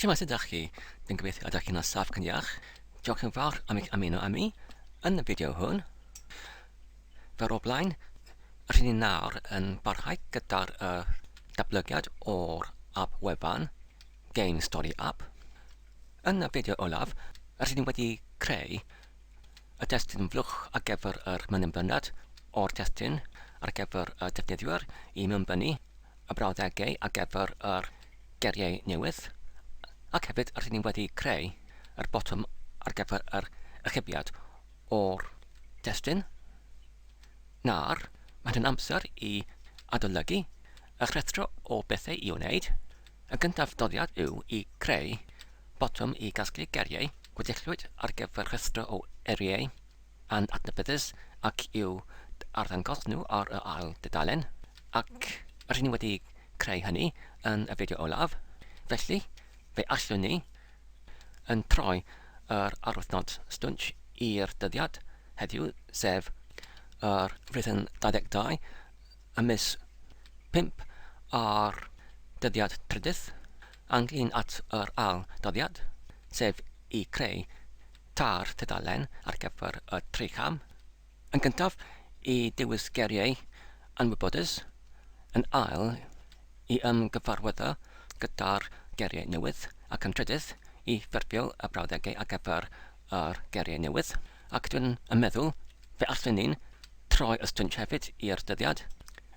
Siema, sut ydych chi? Dwi'n gobeithio ydych chi'n saff yn iach. Diolch yn fawr am eich ymuno â mi yn y fideo hwn. Fer o blaen, rydyn ni nawr yn barhau gyda'r datblygiad o'r app wefan GemStoriAp. Yn y fideo olaf, rydyn ni wedi creu y testyn flwch ar gyfer yr mynembynad o'r testyn ar gyfer y defnyddwyr i mewnbynnu y brawddegau ar gyfer yr geriau newydd. Ac hefyd, rydyn ni wedi creu yr botwm ar gyfer yr ychybiad o'r testyn. Nawr, mae hyn amser i adolygu y rhestr o bethau i wneud. Y gyntaf doddiad yw i creu botwm i gasglu geriau gwedillwyd ar gyfer rhestr o eriau and adnabyddus ac yw arddangos nhw ar y ail dudalen. Ac rydyn ni wedi creu hynny yn y fideo olaf. Felly, fe allwn ni yn troi yr arwythnod stwnch i'r dyddiad heddiw, sef yr rhythm 22 ymys 5 ar dyddiad trydydd, ynglyn at yr ail dyddiad, sef i creu tar tudalen ar gyfer y tricham. Yn gyntaf, i dewis geriau anwybodus, yn ail, i ymgyfarwyddo gyda'r geriau newydd, ac yn trydydd, i ffurfio y brawddegau ar gyfer yr geriau newydd. Ac dwi'n meddwl, fe allwn ni'n troi y stwnch hefyd i'r dyddiad,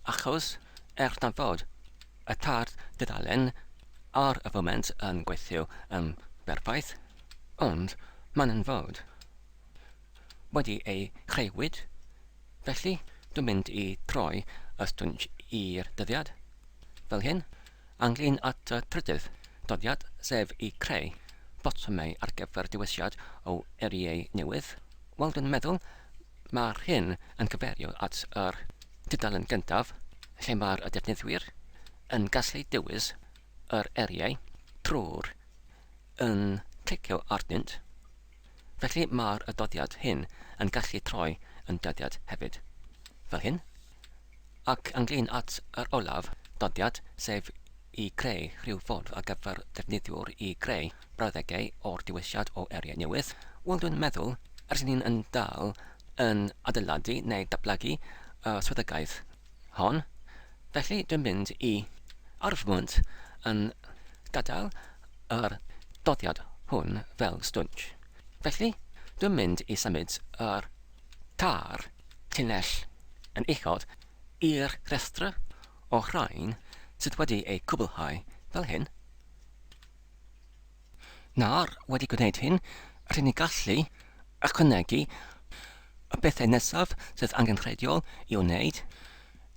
achos na fod y tar dudalen ar y foment yn gweithio yn berffaith, ond ma'n fod wedi ei chreuwyd. Felly, dwi'n mynd i troi y stwnch i'r dyddiad, fel hyn, ynglyn at y trydydd doddiad, sef i creu botwmau ar gyfer diwylliad o eriau newydd. Wel, dwi'n meddwl mae'r hyn yn cyferio at yr dudalen gyntaf, lle mae'r defnyddwyr yn gallu dewis yr eriau trwy'r yn clicio arnynt. Felly mae'r doddiad hyn yn gallu troi yn dyddiad hefyd, fel hyn. Ac ynglyn at yr olaf doddiad, sef i creu rhyw ffordd ar gyfer defnyddiwr i creu brawddegau o'r diwylliad o eriau newydd. Wel, dwi'n meddwl, rydyn ni'n yn dal yn adeiladu neu datblygu swyddogaeth hon. Felly, dwi'n mynd i ar y foment yn gadael yr doddiad hwn fel stwnch. Felly, dwi'n mynd i symud yr tar llinell yn uchod i'r rhestr o rhain sydd wedi ei cwblhau fel hyn. Nawr, wedi gwneud hyn, rydyn ni gallu ychwanegu y bethau nesaf sydd angenrheidiol i wneud.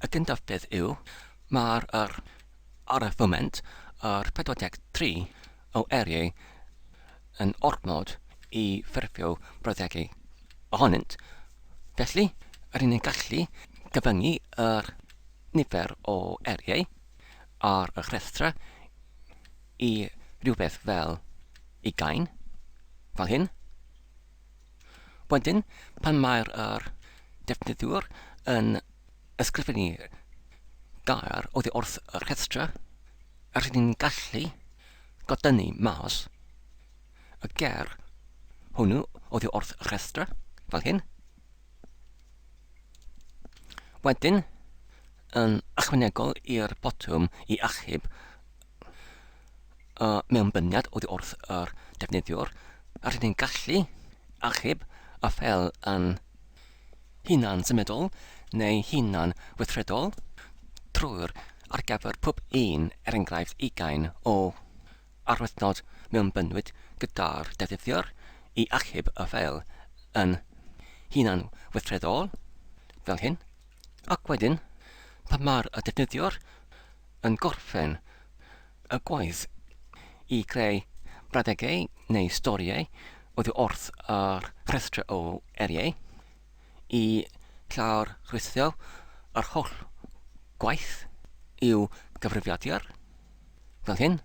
Y gyntaf beth yw, mae'r ar y foment yr 43 o eriau yn ormod i ffurfio brawddegau ohonynt. Felly, rydyn ni'n gallu gyfyngu yr nifer o eriau ar y rhestr i rhywbeth fel 20, fel hyn. Wedyn, pan mae'r defnyddwyr yn ysgrifennu gair oddi wrth y rhestr, rydyn ni'n gallu godynnu mas y ger hwnnw oddi wrth y rhestr, fel hyn. Wedyn, yn ychwanegol i'r botwm i achub mewnbyniad oddi wrth yr defnyddiwr, rydyn ni'n gallu achub y ffel yn hunan symudol neu hunan weithredol trwy'r ar gyfer pob un enghraifft 20 o arwythnod mewnbynwyd gyda'r defnyddiwr i achub y ffel yn hunan weithredol, fel hyn. Ac wedyn, pan mae'r defnyddiwr yn gorffen y gwaith i creu brawddegau neu storiau oddi wrth yr rhestr o eriau i llawrgweithio yr holl gwaith i'w gyfrifiadur, fel hyn.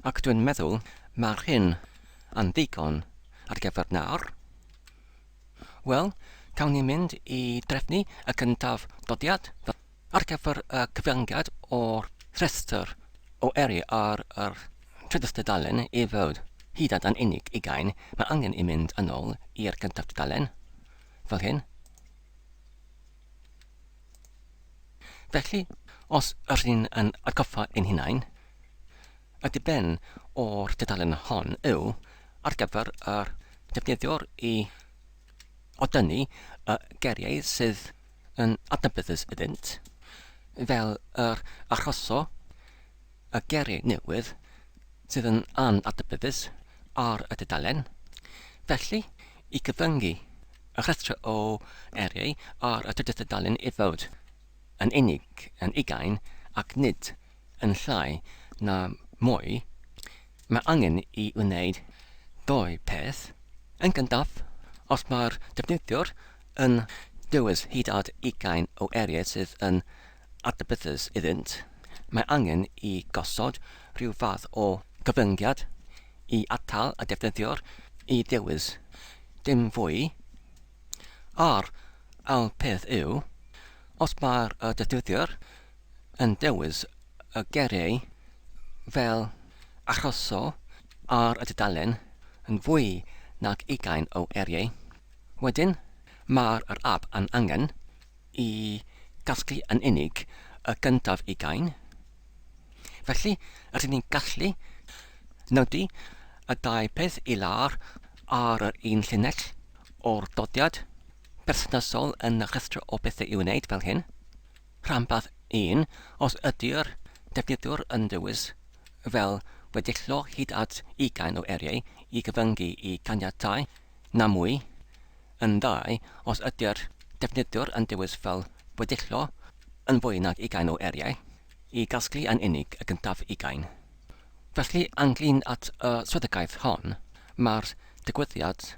Ac dwi'n meddwl mae'r hyn yn ddigon ar gyfer nawr. Wel, cawn ni mynd i drefnu y gyntaf doddiad ar gyfer y cyfyngiad o'r rhestr o eriau ar yr trydydd dudalen I fod hyd at yn unig ugain, mae angen I mynd yn ôl i'r gyntaf dudalen, fel hyn. Felly, os rydyn yn atgoffa ein hunain, y diben o'r dudalen hon yw ar gyfer yr defnyddiwr I odynnu y geriau sydd yn adnabyddus iddynt, fel yr achoso y geriau newydd sydd yn anadnabyddus ar y dudalen. Felly, I gyfyngu y rhestr o eriau ar y drydydd dudalen I fod yn unig yn ugain ac nid yn llai na mwy, mae angen I wneud doi peth. Yn gyntaf, os mae'r defnyddiwr yn dewis hyd at ugain o eriau sydd yn adnabyddus iddynt, mae angen I gosod rhyw fath o gyfyngiad I atal y defnyddiwr I dewis dim fwy. A'r ail peth yw, os mae'r defnyddiwr yn dewis y geriau fel achoso ar y dudalen yn fwy nag ugain o eriau, wedyn mae'r app yn angen I gasglu yn unig y gyntaf ugain. Felly, rydyn ni'n gallu nodi y dau peth I lawr ar yr un llinell o'r dodiad berthnasol yn y rhestr o bethau I wneud fel hyn. Rhanbarth 1, os ydy'r defnyddiwr yn dewis fel wedillo hyd at ugain o eriau I gyfyngu I ganiatau na mwy. Yn 2, os ydy'r defnyddiwr yn dewis fel wedillo yn fwy nag ugain o eriau I gasglu yn unig y gyntaf ugain. Felly, ynglŷn at y swyddogaeth hon, mae'r digwyddiad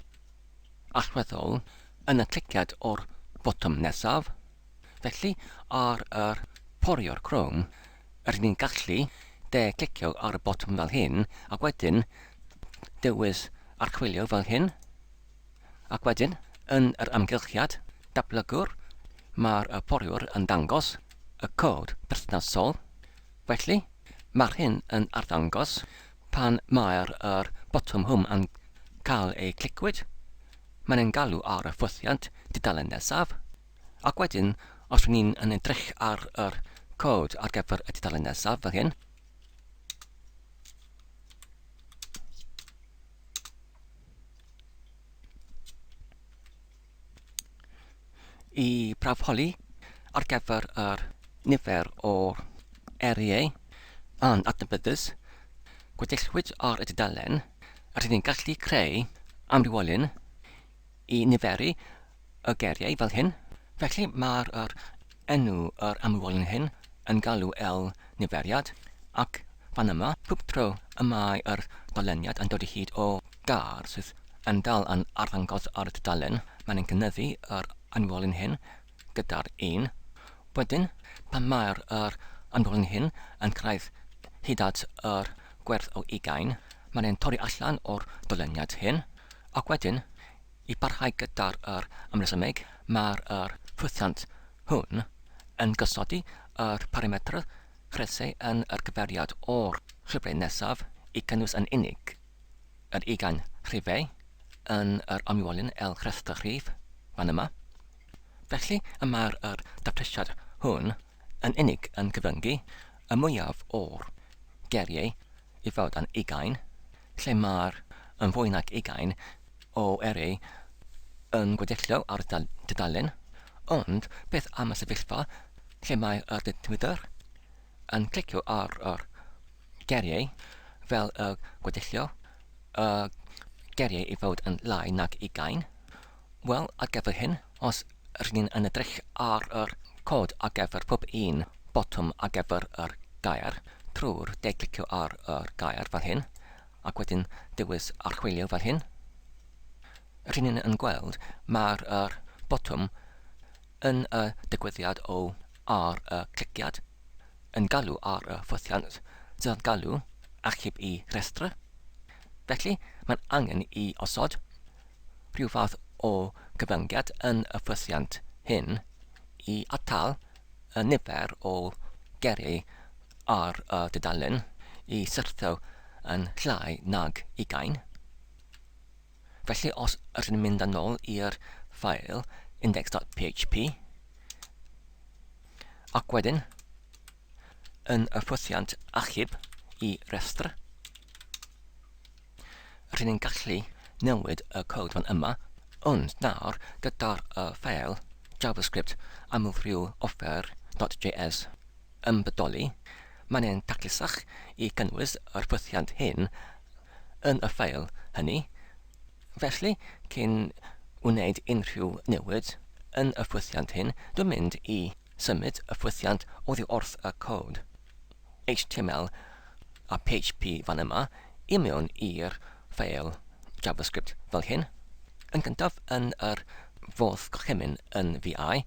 allweddol yn y cliciad o'r botwm nesaf. Felly, ar yr porio'r Chrome, rydyn ni'n gallu clicio ar y botwm fel hyn, ac wedyn dewis archwilio fel hyn. Ac wedyn, yn yr amgylchiad dablygwr, mae'r poriwr yn dangos y cod berthnasol. Felly, mae'r hyn yn arddangos pan mae'r botwm hwm yn cael ei clicwyd. Mae'n galw ar y ffwythiant dudalen nesaf. Ac wedyn, os rydyn ni'n edrych ar yr cod ar gyfer y dudalen nesaf fel hyn, I brafholi ar gyfer yr nifer o eriau yn adnabyddus gwedillwyd ar y dudalen, rydyn ni'n gallu creu amrywolyn I niferu y geriau fel hyn. Felly mae'r enw yr amrywolyn hyn yn galw niferiad, ac fan yma, pob tro y mae'r doleniad yn dod I hyd o gar sydd yn dal yn arddangos ar y dudalen, mae'n cynyddu yr amrywolyn hyn gyda'r 1. Wedyn, pan mae'r amrywolyn hyn yn cyrraedd hyd at yr gwerth o ugain, mae'n torri allan o'r doleniad hyn, ac wedyn, I barhau gyda'r ymresymeg, mae'r ffwythiant hwn yn gysodi yr parametr chrysau yn yr gyferiad o'r llyfrau nesaf I cynnwys yn unig yr ugain rhifau yn yr amrywolyn rhestr rhif fan yma. Felly, y mae'r datrysiad hwn yn unig yn cyfyngu y mwyaf o'r geriau I fod yn ugain, lle mae'r yn fwy nag ugain o eriau yn gwedillo ar y dudalen, ond beth am y sefyllfa lle mae'r defnyddwr yn clicio ar geriau fel y gwedillo y geriau I fod yn lai nag ugain. Wel, ar gyfer hyn, os rydyn ni'n edrych ar yr cod ar gyfer pob un botwm ar gyfer yr gair, trwy'r clicio ar gair fel hyn, ac wedyn dewis archwilio fel hyn, rydyn ni'n gweld mae'r botwm yn y digwyddiad o ar y cliciad yn galw ar y ffwythiant sydd yn galw achub I rhestr. Felly, mae'n angen I osod rhyw fath o gyfyngiad yn y ffwythiant hyn I atal y nifer o geriau ar y dudalen I syrthio yn llai nag 20. Felly os ydym ni'n mynd yn ôl i'r ffail index.php ac wedyn yn y ffwythiant achub I restr, rydyn ni'n gallu newid y cod fan yma, ond nawr gyda'r ffail JavaScript amlrhyw offer.js yn bodoli, mae'n ein taclusach I gynnwys yr ffwythiant hyn yn y ffail hynny. Felly, cyn wneud unrhyw newid yn y ffwythiant hyn, dwi'n mynd I symud y ffwythiant oddi wrth y cod HTML a PHP fan yma I mewn i'r ffail JavaScript fel hyn. Yn gyntaf yn yr fodd gorchymyn yn VI,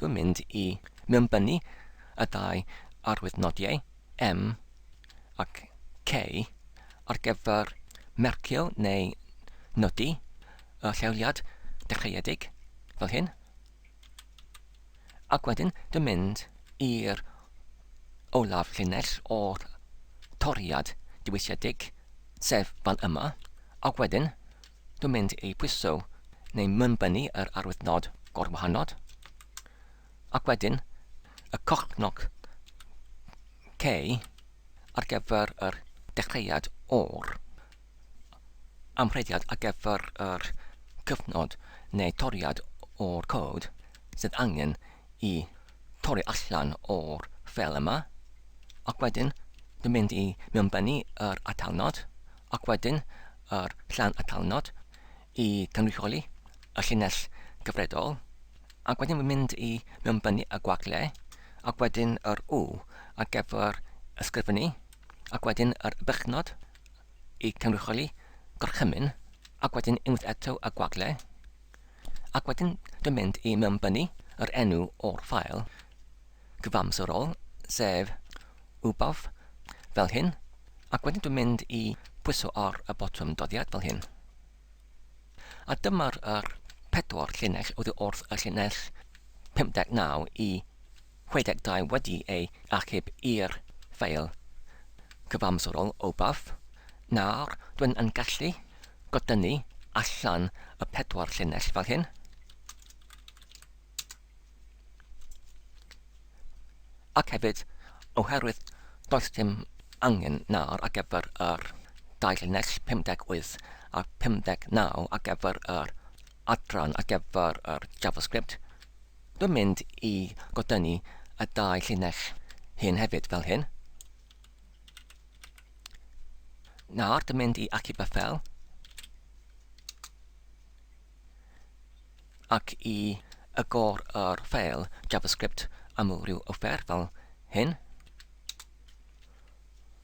dwi'n mynd I mewnbynnu y ddau arwyddnodiau M ac K ar gyfer mercio neu nodi y lleoliad dechreuedig fel hyn. Ac wedyn dwi'n mynd i'r olaf llinell o'r toriad diwysiedig sef fan yma. Ac wedyn dwi'n mynd I pwyso neu mynbynnu yr arwyddnod gorwahanod. Ac wedyn y cochnog K ar gyfer yr dechreuad o'r amrhediad ar gyfer yr cyfnod neu toriad o'r cod sydd angen I torri allan o'r ffeil yma. Ac wedyn dwi'n mynd I mewnbynnu yr atalnod ac wedyn yr llan atalnod I cynrychioli y llinell gyfredol. Ac wedyn dwi'n mynd I mewnbynnu y gwagle ac wedyn yr W ar gyfer ysgrifennu ac wedyn yr bychnod I cynrychioli gorchymyn ac wedyn unwaith eto y gwagle ac wedyn dwi'n mynd I mewnbynnu yr enw o'r ffail gyfamserol sef wbath fel hyn ac wedyn dwi'n mynd I pwyso ar y botwm doddiad fel hyn. A dyma'r 4 llinell oddi wrth y llinell 59 I 62 wedi ei achub i'r ffail cyfamserol wbath. Nawr, dwi'n yn gallu godynnu allan y 4 llinell fel hyn. Ac hefyd, oherwydd does dim angen nawr ar gyfer yr 2 llinell 58 a 59 ar gyfer yr adran ar gyfer yr JavaScript, dwi'n mynd I godynnu y 2 llinell hyn hefyd fel hyn. Nawr, dwi'n mynd I achub y ffeil ac I agor yr ffeil JavaScript amlrhyw offer fel hyn.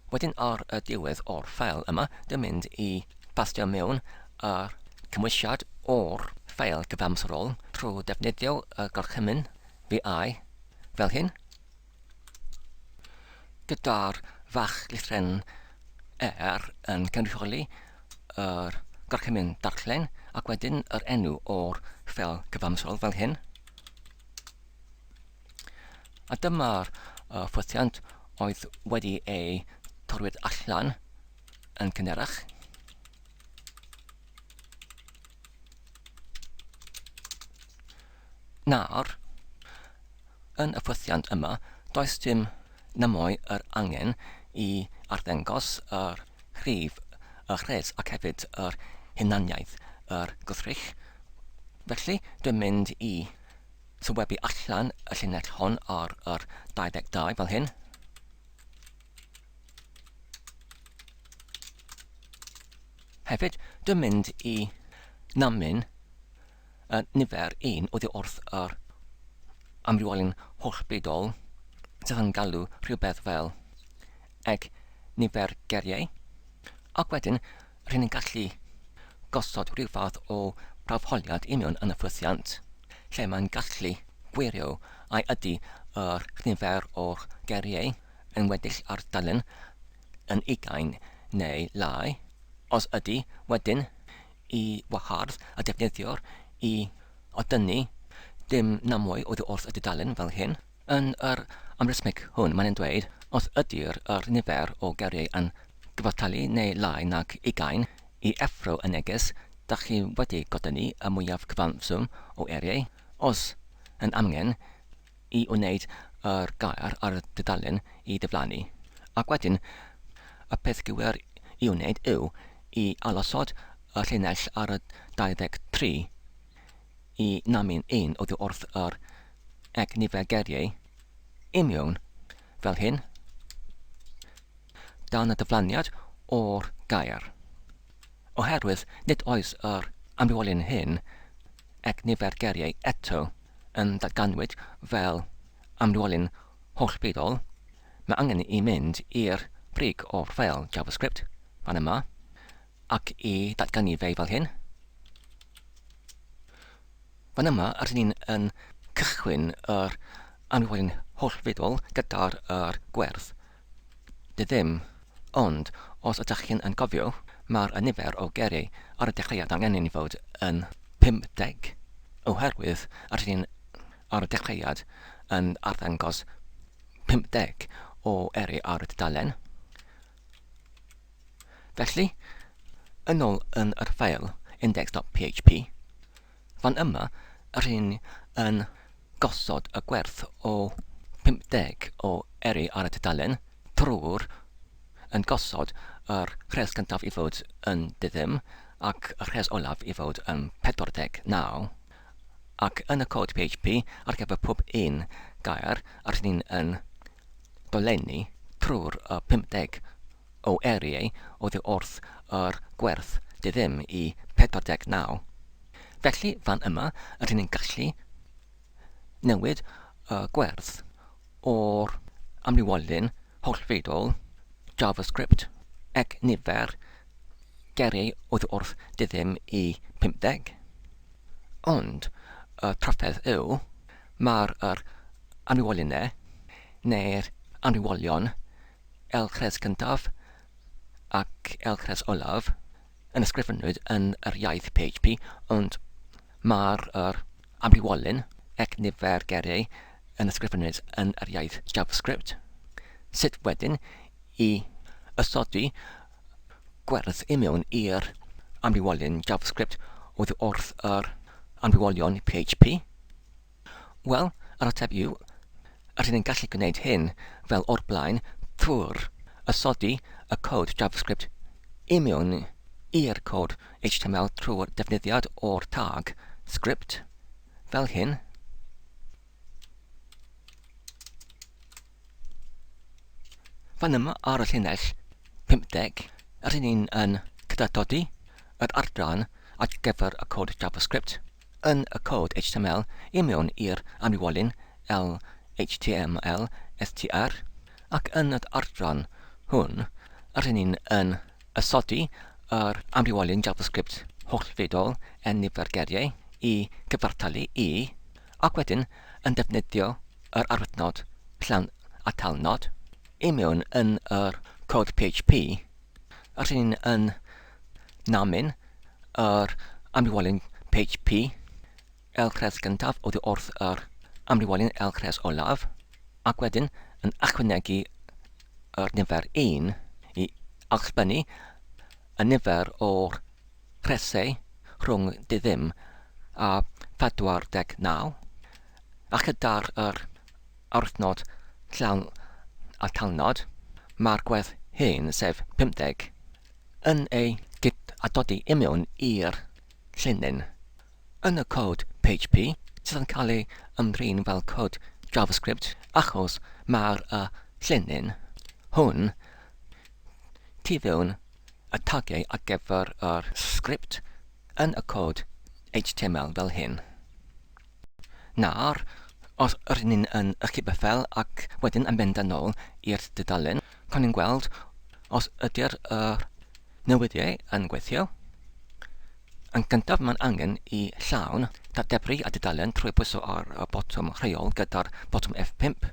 Wedyn ar y diwedd o'r ffeil yma, dwi'n mynd I bastio mewn yr cymwysiad o'r ffeil gyfamserol trwy defnyddio y gorchymyn VI fel hyn. Gyda'r fach lythren yn cynrychioli yr gorchymyn darllen ac wedyn yr enw o'r ffeil gyfamserol fel hyn. A dyma'r ffwythiant oedd wedi ei torwyd allan yn cynerach. Nawr, yn y ffwythiant yma, does dim nymwy yr angen I arddangos yr rhif, y rhes ac hefyd yr hunaniaeth, yr gwrthrych. Felly, dwi'n mynd I sylwebu allan y llinell hon ar yr 22 fel hyn. Hefyd, dwi'n mynd I namun nifer 1 oddi wrth yr amrywiolyn hollbydol sydd yn galw rhywbeth fel eg nifer geriau. Ac wedyn, rydyn ni'n gallu gosod rhyw fath o brawfholiad I mewn yn y ffwythiant, lle mae'n gallu gwirio ai ydy yr nifer o'r geriau yn weddill ar dalen yn 20 neu lai. Os ydy, wedyn, I wahardd a defnyddiwr I odynnu dim namwy oddi wrth y dudalen fel hyn. Yn yr amrysmig hwn, mae'n dweud, os ydy'r nifer o geriau yn gyfartalu neu lai nag 20 I effro y neges, da chi wedi godynnu y mwyaf cyfanswm o eriau, os yn angen I wneud yr gair ar y dudalen I ddiflannu. Ac wedyn, y peth gywir I wneud yw I alosod y llinell ar y 23 I namin 1 oddi wrth yr ec nifer geriau I mewn fel hyn dan y diflaniad o'r gair. Oherwydd nid oes yr amrywolyn hyn ec nifer geriau eto yn datganwyd fel amrywolyn hollbydol, mae angen I mynd i'r brig o'r ffeil JavaScript fan yma ac I datganu fe fel hyn. Fan yma rydyn ni'n yn cychwyn yr amrywolyn hollbydol gyda'r gwerth. Dy ddim, ond os ydych chi'n yn cofio, mae'r nifer o geriau ar y dechreuad angen I fod yn 50, oherwydd rydyn ni'n ar y dechreuad yn arddangos 50 o eri ar y dudalen. Felly, yn ôl yn yr ffeil index.php, fan yma rydyn ni yn gosod y gwerth o 50 o eri ar y dudalen trwy'r yn gosod yr rhes gyntaf I fod yn dyddym ac y rhes olaf I fod yn 49. Ac yn y cod PHP ar gyfer pob un gair rydyn ni'n yn dolenni trwy'r 50 o eriau oddi wrth yr gwerth dyddym I 49. Felly fan yma rydyn ni'n gallu newid y gwerth o'r amrywolyn hollbydol JavaScript ec nifer geriau oddi wrth dyddym I 50. Ond y trafferth yw mae'r amrywolynnau neu'r amrywolion elchres cyntaf ac elchres olaf yn ysgrifenwyd yn yr iaith PHP, ond mae'r amrywolyn ec nifer geriau yn ysgrifenwyd yn yr iaith JavaScript. Sut wedyn I ysodi gwerth I mewn i'r amrywolyn JavaScript oddi wrth yr amrywolion PHP? Wel, yr ateb yw, rydyn ni'n gallu gwneud hyn fel o'r blaen trwy'r ysodi y cod JavaScript I mewn i'r cod HTML trwy'r defnyddiad o'r tag script fel hyn. Fan yma ar y llinell 50, rydyn ni'n yn cydadodi yr adran ar gyfer y cod JavaScript yn y cod HTML I mewn i'r amrywolyn HTML str ac yn y adran hwn rydyn ni'n yn ysodi yr amrywolyn JavaScript hollbydol en nifer geriau I gyfartalu I ac wedyn yn defnyddio yr arwythnod llawn atalnod I mewn yn yr cod PHP rydyn ni'n yn namin yr amrywolyn PHP elchres gyntaf oddi wrth yr amrywolyn elchres olaf ac wedyn yn ychwanegu yr nifer 1 I alchbynnu y nifer o'r rhesau rhwng dyddym a 49 a gyda'r arwythnod llawn atalnod mae'r gwerth hyn sef 50 yn ei gydadodi I mewn i'r llinyn. Yn y cod PHP sydd yn cael ei ymdrin fel cod JavaScript achos mae'r llinyn hwn tu fewn y tagiau ar gyfer yr sgript yn y cod HTML fel hyn. Nawr, os rydyn ni'n yn ychydig fel ac wedyn yn mynd yn ôl i'r dudalen, can ni'n gweld os ydy'r newyddiau yn gweithio. Yn gyntaf mae'n angen I llawn datebru a dudalen trwy bwyso ar y botwm rheol gyda'r botwm F5.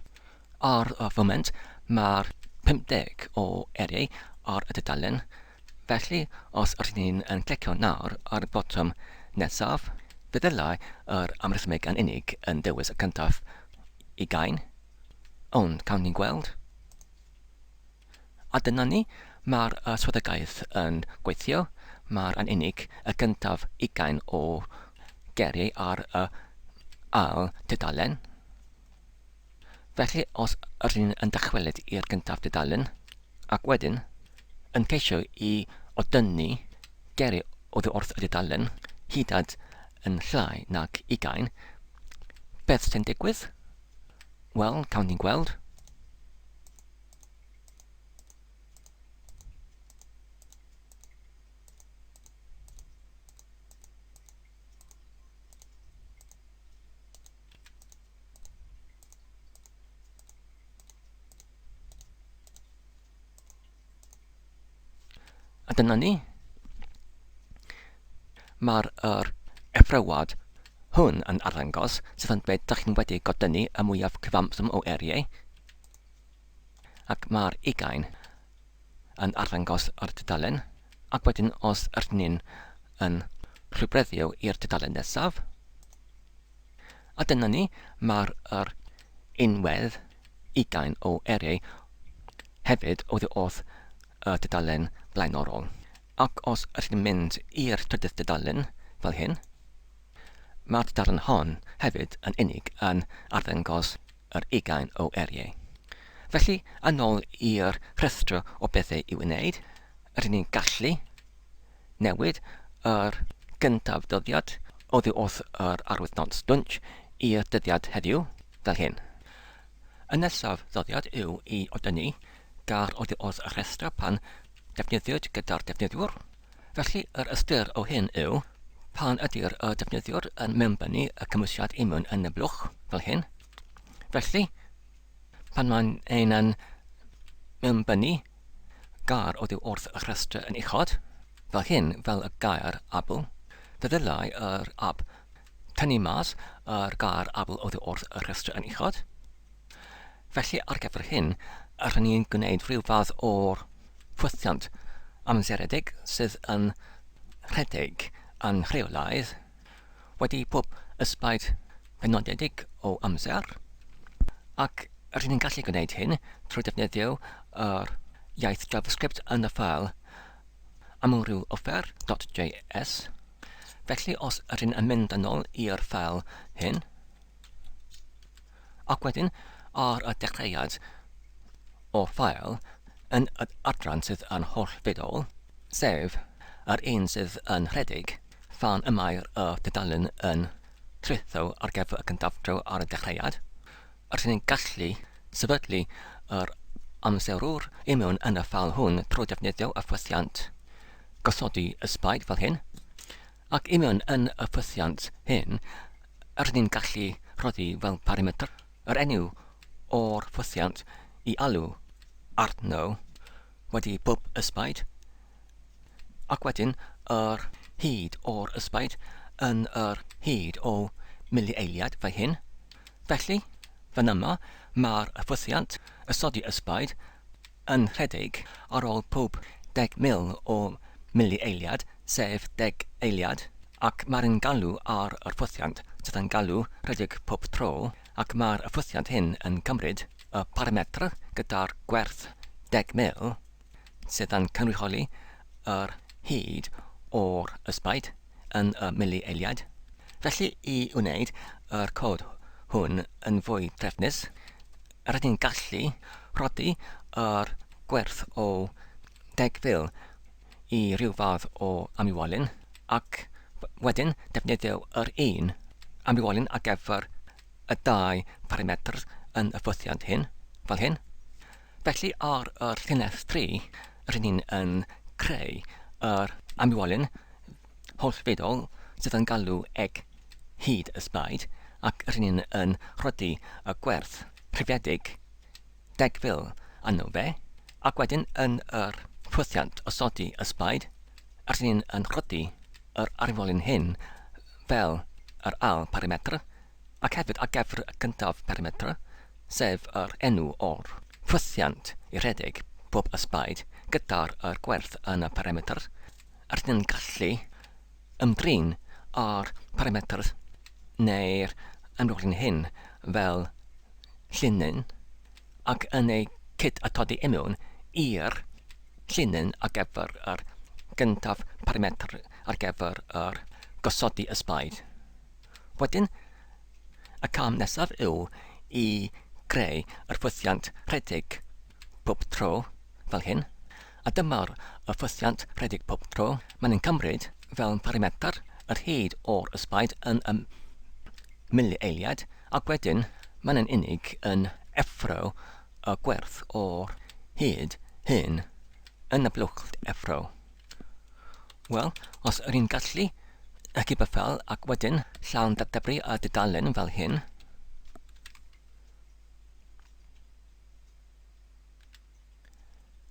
Ar y foment mae'r 50 o eriau ar y dudalen. Felly, os rydyn ni'n yn clicio nawr ar y botwm nesaf, fe ddylai yr amrhythmig yn unig yn dewis y cyntaf 20, ond cawn ni'n gweld. A dyna ni, Mae'r swyddogaeth yn gweithio. Mae'r yn unig y gyntaf 20 o geriau ar y ail tudalen. Felly, os rydyn yn dychwelyd i'r gyntaf tudalen, ac wedyn yn ceisio i odynnu geriau oddi wrth y tudalen, hyd at yn llai nac 20, beth sy'n digwydd? Wel, cawn ni'n gweld. A dyna ni. Mae'r effrywad hwn yn arddangos sydd yn dweud ydych chi'n wedi godynnu y mwyaf cyfamswm o eriau. Ac mae'r 20 yn arddangos yr tudalen. Ac wedyn os ydyn ni'n yn rhywbreddio i'r tudalen nesaf. A dyna ni, mae'r unwedd 20 o eriau hefyd oddi wrth y tudalen blaenorol. Ac os ydych chi'n mynd i'r trydydd tudalen fel hyn, mae'r tudalen hon hefyd yn unig yn arddangos yr 20 o eriau. Felly, yn ôl i'r rhestr o bethau i'w wneud, rydyn ni'n gallu newid yr gyntaf dyddiad oddi wrth yr arwythnos dwnch i'r dyddiad heddiw fel hyn. Y nesaf ddyddiad yw i odynnu gar oddi wrth y rhestr pan defnyddiwyd gyda'r defnyddiwr. Felly, yr ystyr o hyn yw pan ydy'r defnyddiwr yn mewnbynnu y cymwysiad i mewn yn y blwch fel hyn. Felly, pan mae'n ein yn mewnbynnu gar oddi wrth y rhestr yn uchod, fel hyn, fel y gair abl, ddylai yr ab tynnu mas yr gair abl oddi wrth y rhestr yn uchod. Felly, ar gyfer hyn, rydyn ni'n gwneud rhyw fath o'r ffwythiant amseredig sydd yn rhedeg yn rheolaidd wedi pob ysbaid penodedig o amser, ac rydyn ni'n gallu gwneud hyn trwy defnyddio yr iaith JavaScript yn y ffeil amrywioffer.js. Felly, os rydyn yn mynd yn ôl i'r ffeil hyn, ac wedyn ar y dechreuad o'r ffeil yn y adran sydd yn hollfedol, sef yr un sydd yn rhedeg fan y mae'r tudalen yn trwytho ar gyfer y cyntafdro ar y dechreuad, rydyn ni'n gallu sefydlu yr amserwr i mewn yn y ffeil hwn trwy defnyddio y ffwythiant gosodi ysbaid fel hyn. Ac i mewn yn y ffwythiant hyn, rydyn ni'n gallu rhoddi fel parametr yr enw o'r ffwythiant i alw arno wedi pob ysbaid, ac wedyn yr hyd o'r ysbaid yn yr hyd o milieiliad fel hyn. Felly, fan yma, mae'r ffwythiant ysodi ysbaid yn rhedeg ar ôl pob 10,000 o milieiliad, sef 10 eiliad, ac mae'n galw ar yr ffwythiant sydd yn galw rhedeg pob tro, ac mae'r ffwythiant hyn yn cymryd y parametr gyda'r gwerth 10,000 sydd yn cynrychioli yr hyd o'r ysbaid yn y milieiliad. Felly, i wneud yr cod hwn yn fwy trefnus, rydyn ni'n gallu rhoddi yr gwerth o 10,000 i ryw fath o amywolyn, ac wedyn defnyddio yr un amywolyn ar gyfer y 2 parametr yn y ffwythiant hyn, fel hyn. Felly, ar yr llinell 3, rydyn ni'n yn creu yr amywolyn hollfedol sydd yn galw eg hyd ysbaid, ac rydyn ni'n yn rhoddi y gwerth rhifedig 10,000 arno fe, ac wedyn yn yr ffwythiant osodi ysbaid, rydyn ni'n yn rhoddi yr amywolyn hyn fel yr ail parametr, ac hefyd ar gyfer y cyntaf parametr, sef yr enw o'r ffwythiant i rhedeg pob ysbaid gyda'r gwerth yn y parametr, rydyn ni'n gallu ymdrin ar parametr neu'r amrywlyn hyn fel llinyn, ac yn ei cyd atodi i mewn i'r llinyn ar gyfer yr gyntaf parametr ar gyfer yr gosodi ysbaid. Wedyn, y cam nesaf yw i greu yr ffwythiant rhedeg pob tro fel hyn. A dyma'r ffwythiant rhedeg pob tro. Mae'n cymryd fel parametr yr hyd o'r ysbaid yn y milieiliad, ac wedyn mae'n unig yn effro y gwerth o'r hyd hyn yn y blwch effro. Wel, os yr un gallu gyda fel ac wedyn llawn datblygu a dudalen fel hyn.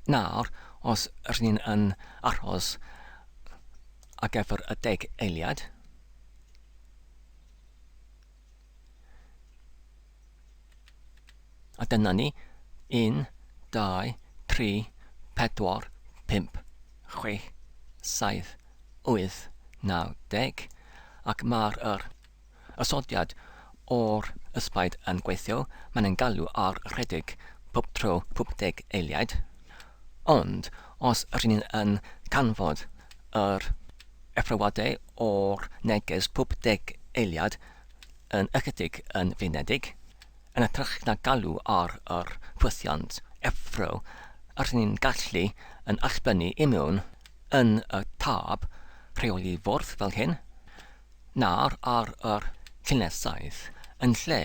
Nawr, os rydyn yn aros ar gyfer y 10 eiliad, a dyna ni 1, 2, 3, 4, 5, 6, 7, 8, 9, 10, ac mae'r ysodiad o'r ysbaid yn gweithio. Mae'n galw ar rhedeg pob tro pob 10 eiliad. Ond, os rydyn yn canfod yr effrowadau o'r neges pob 10 eiliad yn ychydig yn feinedig, yn ytrach na galw ar yr ffwythiant effro, rydyn gallu yn allbynnu i mewn yn y tab rheoli fwrdd fel hyn. Nawr ar yr llunesaeth, yn lle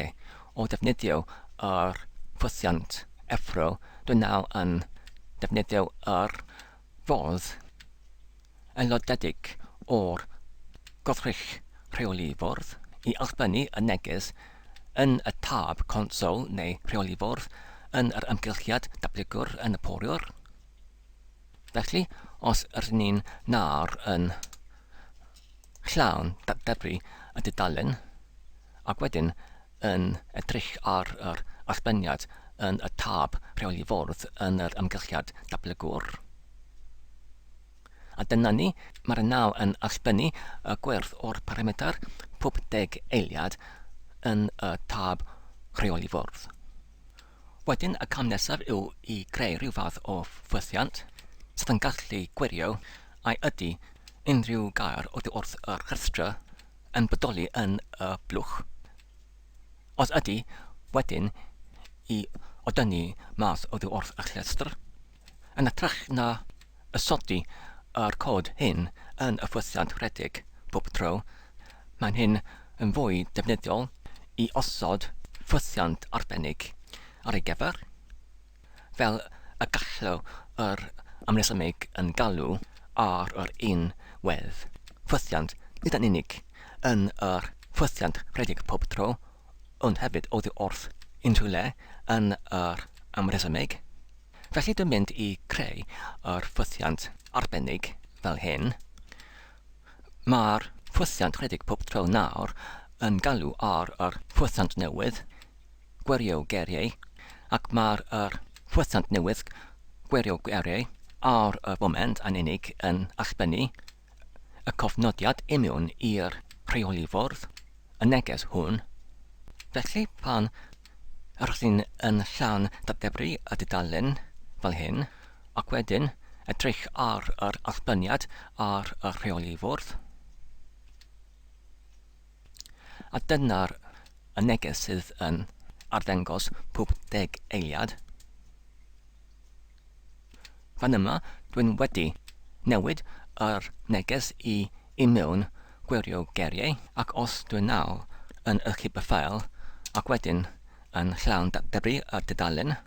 o defnyddio yr ffwythiant effro, dwi'n nawr yn defnyddio yr fodd aelodedig o'r gwrthrych rheoli fwrdd i allbynnu y neges yn y tab console neu rheoli fwrdd yn yr amgylchiad datblygwr yn y poriwr. Felly, os rydyn ni'n nawr yn llawn datblygu y dudalen, ac wedyn yn edrych ar yr allbyniad yn y tab rheoli fwrdd yn yr amgylchiad datblygwr. A dyna ni, mae'r nawr yn allbynnu y gwerth o'r parametr pob 10 eiliad yn y tab rheoli fwrdd. Wedyn, y cam nesaf yw i greu rhyw fath o ffwythiant sydd yn gallu gwirio ai ydy unrhyw gair oddiwrth yr rhestr yn bodoli yn y blwch. Os ydy, wedyn i odynnu math oddiwrth y rhestr, yn ytrach na ysodi yr cod hyn yn y ffwythiant rhedeg pob tro, mae'n hyn yn fwy defnyddiol i osod ffwythiant arbennig ar ei gyfer, fel y gallo yr amresymeg yn galw ar yr un wedd ffwythiant nid yn unig yn yr ffwythiant rhedeg pob tro, ond hefyd oddiwrth unrhyw le yn yr amresymeg. Felly dwi'n mynd i creu yr ffwythiant arbennig fel hyn. Mae'r ffwythiant rhedeg pob tro nawr yn galw ar yr ffwythiant newydd, gwirio geiriau, ac mae'r ffwythiant newydd, gwirio geiriau, ar y foment yn unig yn allbynnu y cofnodiad i mewn i'r rheoli fwrdd, y neges hwn. Felly, pan rydyn yn llawn datblygu y dudalen fel hyn, ac wedyn edrych ar yr allbyniad ar y rheoli fwrdd, a dyna'r neges sydd yn arddangos pob 10 eiliad. Fan yma, dwi'n wedi newid yr neges i mewn gwirio geiriau, ac os dwi'n nawr yn ychydig y ffeil, ac wedyn yn llawn datblygu y dudalen,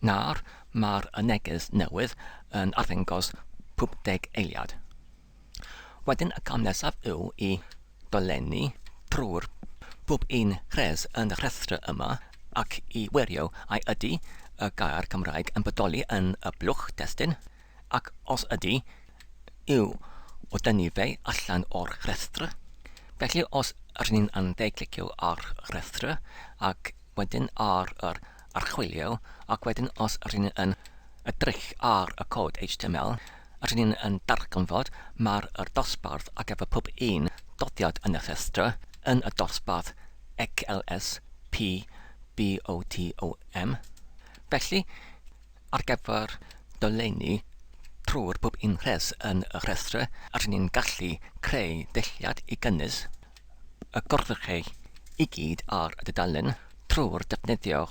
nawr mae'r neges newydd yn arddangos pob 10 eiliad. Wedyn y cam nesaf yw i dolenni trwy'r pob un rhes yn y rhestr yma ac i wirio ai ydy y gair Cymraeg yn bodoli yn y blwch testun, ac os ydy, yw o dynnu fe allan o'r rhestr. Felly, os rydyn ni'n clicio ar rhestr ac wedyn ar yr archwilio, ac wedyn os rydyn yn edrych ar y cod HTML, rydyn yn darganfod mae'r dosbarth ar gyfer pob un dodiad yn y rhestr yn y dosbarth GLSPBOTOM. Felly, ar gyfer dolenni trwy'r pob un res yn y rhestr, rydyn ni'n gallu creu dylliad i gynnwys y gorchymau i gyd ar y dudalen trwy'r defnyddio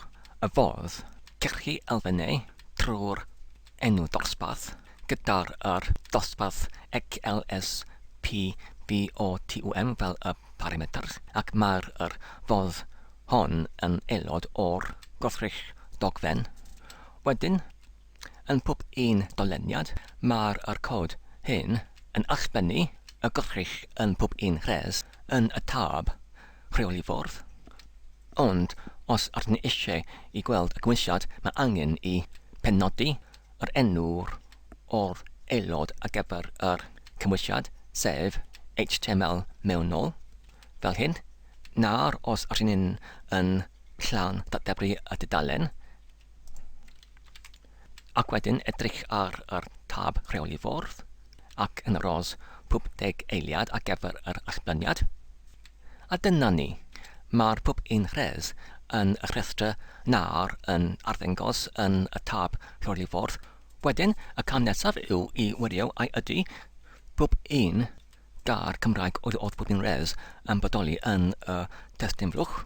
y fodd cyrchu elfennau trwy'r enw dosbarth gyda'r dosbarth GLSPBOTOM fel y parameter, ac mae'r fodd hon yn aelod o'r gwrthrych dogfen. Wedyn, yn pob un doleniad, mae'r cod hyn yn allbynnu y gwrthrych yn pob un res yn y tab rheoli fwrdd. Ond, os ydyn ni eisiau i gweld y gymwysiad, mae angen i penodi yr enw o'r aelod ar gyfer yr cymwysiad, sef HTML mewnol, fel hyn. Nawr, os ydyn ni'n llawn datblygu y dudalen, ac wedyn edrych ar tab rheoli fwrdd, ac yn ros pob 10 eiliad ar gyfer yr allblyniad. A dyna ni. Mae'r pob un res yn y rhestr nawr yn arddangos yn y tab rheoli fwrdd. Wedyn, y cam nesaf yw i wirio ai ydy pob un gair Cymraeg wrth pob un res yn bodoli yn y testyn flwch.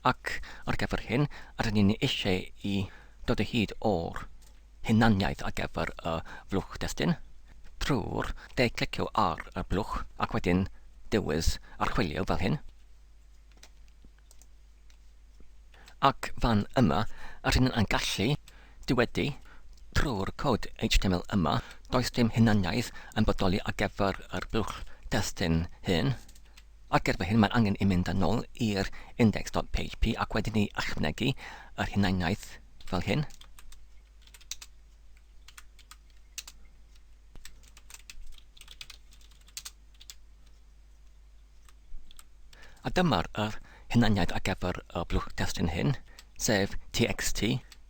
Ac ar gyfer hyn, rydyn ni'n eisiau i dod o hyd o'r hunaniaeth ar gyfer y flwch testyn trwy'r clicio ar y blwch ac wedyn dewis archwilio fel hyn. Ac fan yma, rydyn ni'n gallu diwedu trwy'r cod HTML yma, does dim hunaniaeth yn bodoli ar gyfer yr blwch testyn hyn. Ar gyfer hyn, mae'n angen i mynd yn ôl i'r index.php ac wedyn ni ychwanegu yr hunaniaeth fel hyn. A dyma'r hunaniaeth ar gyfer y blwch testyn hyn, sef txt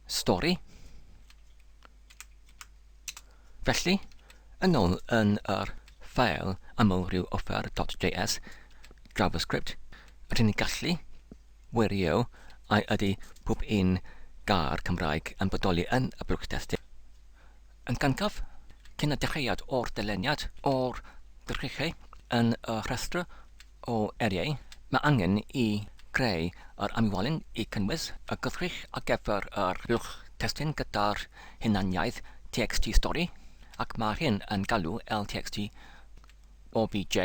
story. Felly, yn ôl yn yr ffail amlrhyw offer.js JavaScript, rydyn ni'n gallu wirio ai ydy pob un gair Cymraeg yn bodoli yn y blwch testyn. Yn gyntaf, cyn y dechreuad o'r dyleniad o'r gwrthrychau yn y rhestr o eriau, mae angen i greu yr amwylyn i cynnwys y gwrthrych ar gyfer yr blwch testyn gyda'r hunaniaeth txt story, ac mae hyn yn galw txt obj.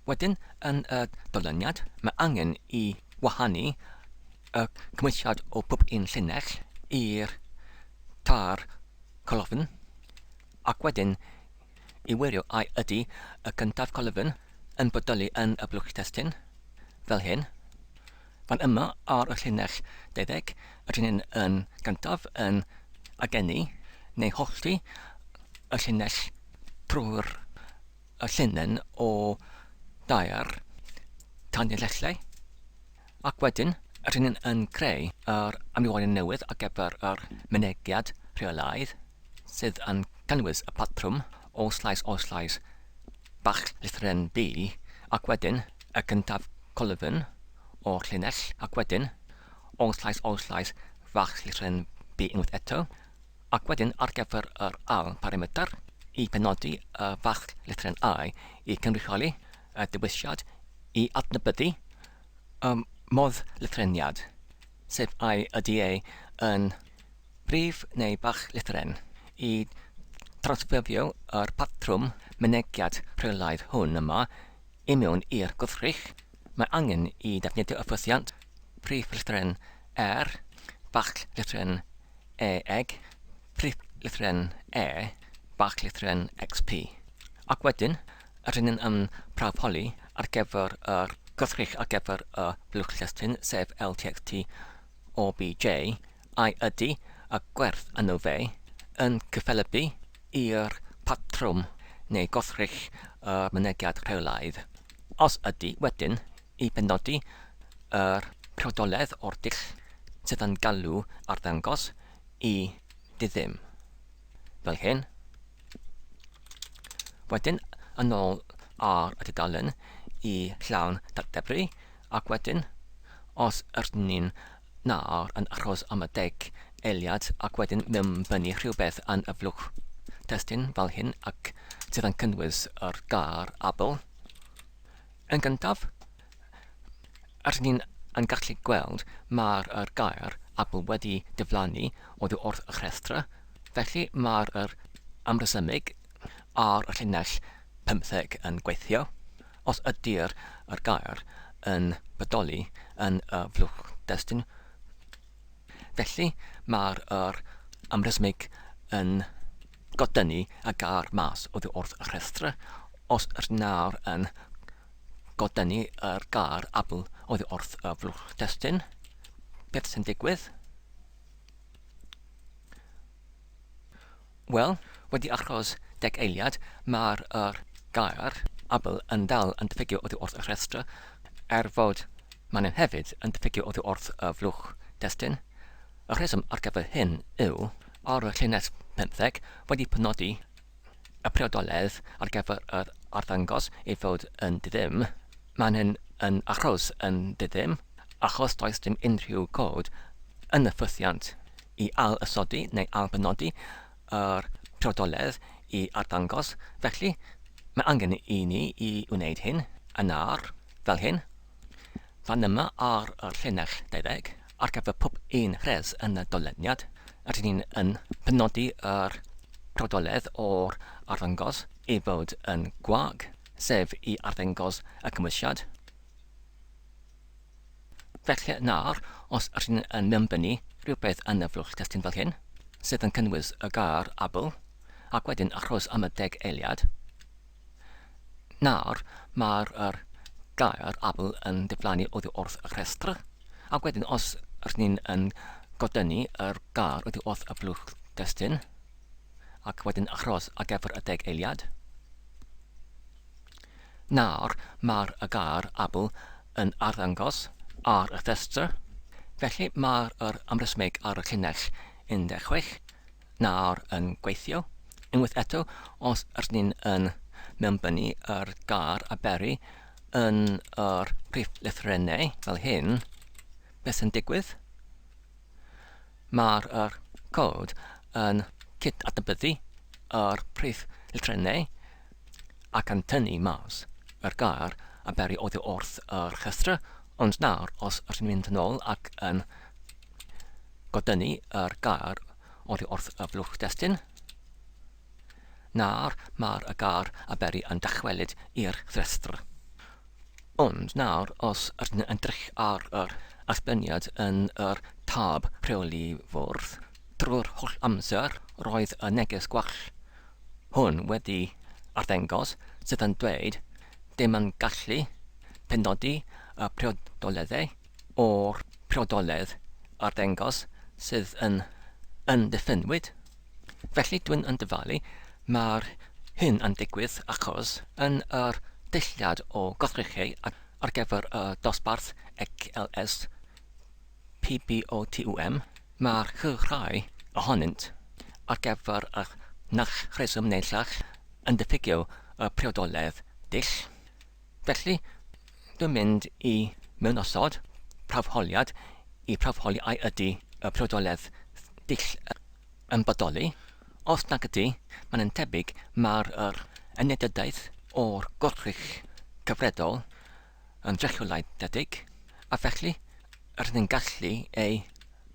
Wedyn, yn y doleniad, mae angen i wahanu y cymwysiad o pob un llinell i'r tar colofn, ac wedyn i wirio ai ydy y cyntaf colofn yn bodoli yn y blwch testyn, fel hyn. Fan yma ar y llinell 12, rydyn ni'n yn gyntaf yn agenu neu holli y llinell trwy'r y llinyn o dair tanlinellau. Ac wedyn, rydyn ni'n yn creu yr amwylyn newydd ar gyfer yr mynegiad rheolaidd, sydd yn cynnwys y patrwm o slais bach lythren B, ac wedyn y cyntaf colofn o'r llinell, ac wedyn o slais bach lythren B unwaith eto, ac wedyn ar gyfer yr al parameter i penodi y bach lythren I i cynrychioli y dewisiad i adnabyddu modd lythreniad, sef ai ydy yn brif neu bach lythren, i transferfio yr patrwm mynegiad rheolaidd hwn yma i mewn i'r gwrthrych. Mae angen i defnyddio y ffythiant prif lythren R, bach lythren eg, prif lythren bach lythren XP. Ac wedyn, rydyn ni'n prawfholi ar gyfer yr gwrthrych ar gyfer y blwch testyn, sef txt obj, ai ydy y gwerth yno fe yn cyffelybu i'r patrwm neu gwrthrych mynegiad rheolaidd. Os ydy, wedyn, i benodi yr priodoledd o'r dull sydd yn galw arddangos i diddym, fel hyn. Wedyn, yn ôl ar y dudalen i llawn datblygu, Ac wedyn, os ydyn ni'n nawr yn achos am y 10 eiliad ac wedyn mewnbynnu rhywbeth yn y flwch testyn fel hyn ac sydd yn cynnwys yr gar abl. Yn gyntaf, ydyn ni'n gallu gweld mae'r gair abl wedi diflannu oddi wrth y rhestra, felly mae'r amresymig ar y llinell 15 yn gweithio. Os ydy'r gair yn bodoli yn y flwch testyn, felly mae'r amresymig yn godynnu y gair mas oddi wrth y rhestra. Os ydyn nawr yn godynnu yr gair abl oddi wrth y flwch testyn, beth sy'n digwydd? Wel, wedi achos 10 eiliad, mae'r gair abl yn dal yn diffygio oddi wrth y rhestra, fod maen nhw hefyd yn diffygio oddi wrth y flwch testyn. Y rheswm ar gyfer hyn yw, ar y llinell 15 wedi penodi y priodoledd ar gyfer yr arddangos ei fod yn diddym. Maen hyn yn achos yn diddym, achos does dim unrhyw cod yn y ffwythiant i al-ysodi neu al-benodi yr priodoledd i arddangos. Felly, mae angen i ni i wneud hyn yn fel hyn. Fan yma ar y llinell 12, ar gyfer pob un rhes yn y doleniad, ydyn ni'n penodi yr priodoledd o'r arddangos i fod yn gwag, sef i arddangos y cymwysiad. Felly nawr, os ydyn ni'n mewnbynnu rhywbeth yn y flwch testyn fel hyn, sydd yn cynnwys y gair abl, ac wedyn achos am y 10 eiliad, nawr mae'r gair abl yn diflannu oddi wrth y rhestra, ac wedyn os ydyn ni'n godynnu yr gair oddi wrth y flwch testyn, ac wedyn achos ar gyfer y 10 eiliad, nawr mae'r gair abl yn arddangos ar y rhestra. Felly mae'r amresymig ar y llinell 16 nawr yn gweithio. Unwaith eto, os ydyn ni'n mewnbynnu yr gair a beri yn yr prif lythrennau fel hyn, beth sy'n digwydd? Mae'r cod yn cyd-adnabyddu yr prif lythrennau ac yn tynnu mas yr gair a beri oddi wrth yr rhestra, ond nawr, os ydyn ni'n mynd yn ôl ac yn godynnu yr gair oddi wrth y flwch testyn, nawr mae'r gair a beri yn dychwelyd i'r rhestra. Ond nawr, os ydyn ni'n edrych ar yr esblyniad yn yr tab rheoli fwrdd, drwy'r holl amser roedd y neges gwall hwn wedi arddangos sydd yn dweud dim yn gallu penodi y priodoleddau o'r priodoledd arddangos sydd yn undefined. Felly dwi'n dyfalu mae'r hyn yn digwydd achos yn yr dulliad o gothrychau ar gyfer y dosbarth XLS PBOTUM, mae'r rhai ohonynt ar gyfer y nach rheswm neu llall yn diffygio y priodoledd dull. Felly, dwi'n mynd i mewnosod prawfholiad i prawfholi ai ydy y priodoledd dull yn bodoli. Os nag ydy, mae'n tebyg mae'r enediadaeth o'r gorchrych cyfredol yn drecholaiddedig, a felly rydyn ni'n gallu ei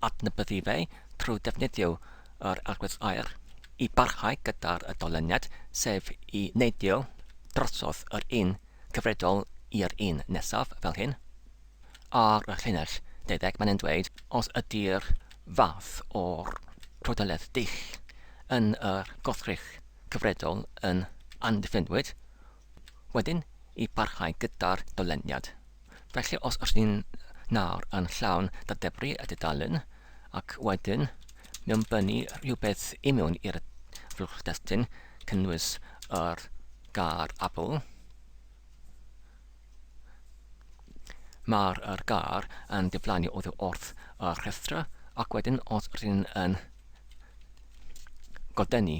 adnabyddu fe trwy defnyddio yr algorithms aur i barhau gyda'r doleniad, sef i neidio drosodd yr un cyfredol i'r un nesaf fel hyn. Ar y llinell 12 mae'n dweud os ydy'r fath o'r priodoledd dull yn yr gorchrych cyfredol yn undefined, wedyn i barhau gyda'r doleniad. Felly os ydyn ni'n nawr yn llawn dadebru y dudalen ac wedyn mewnbynnu rhywbeth i mewn i'r flwch testyn cynnwys yr gair abl, mae'r gair yn diflannu oddi wrth y rhestra, ac wedyn os ydyn ni'n godynnu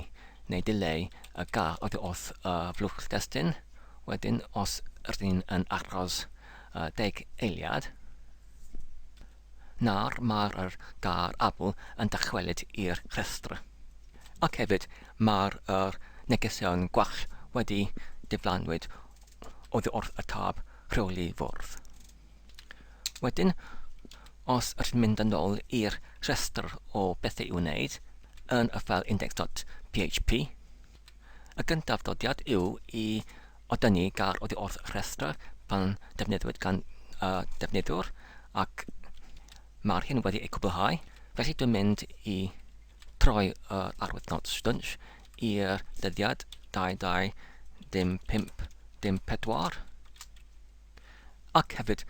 neu dileu y gair oddi wrth y flwch testyn, wedyn os ydyn ni'n achos 10 eiliad, na'r mae'r gar abl yn dychwelyd i'r rhestr. Ac hefyd mae'r negesion gwall wedi diflanwyd oddi wrth y tab rheoli fwrdd. Wedyn, os ydych mynd yn ôl i'r rhestr o bethau i'w wneud yn y ffeil index.php, y gyntaf dodiad yw i odynnu gar oddi wrth y rhestr pan defnyddiwyd gan defnyddwr, ac mae'r hyn wedi ei cwblhau. Felly dwi'n mynd i troi arwyddnod stwnsh i'r dyddiad 22.05.04, ac hefyd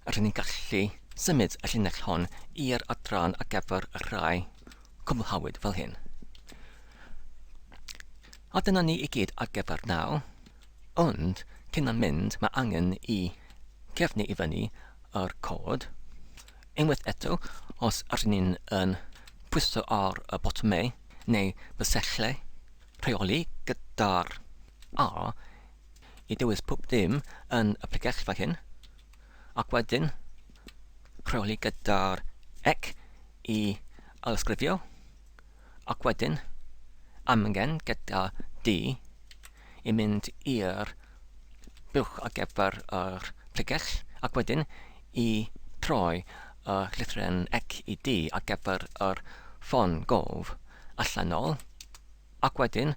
rydyn ni'n gallu symud y llinell hon i'r adran ar gyfer y rhai cwblhawyd fel hyn. A dyna ni i gyd ar gyfer nawr, ond cyn yn mynd mae angen i cefnu i fyny yr cod. Unwaith eto, os ydyn ni'n pwyso ar y botymau neu bysellau rheoli gyda'r A i dewis pob dim yn y pregell fel hyn, ac wedyn rheoli gyda'r ec i ysgrifio, ac wedyn amgen gyda D i mynd i'r buwch ar gyfer yr pregell, ac wedyn i troi y llythren ec i D ar gyfer yr ffon gof allanol, ac wedyn y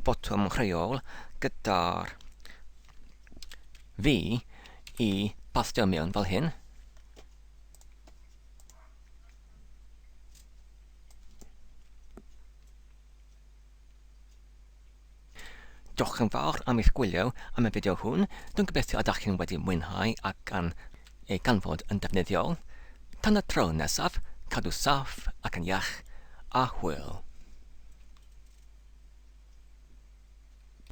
botwm rheol gyda'r V i bastio mewn fel hyn. Diolch yn fawr am eich gwylio am y fideo hwn. Dwi'n gobeithio ydych chi'n wedi mwynhau ac ei ganfod yn defnyddiol. Tan y tro nesaf, cadw saff ac yn iach a hwyl.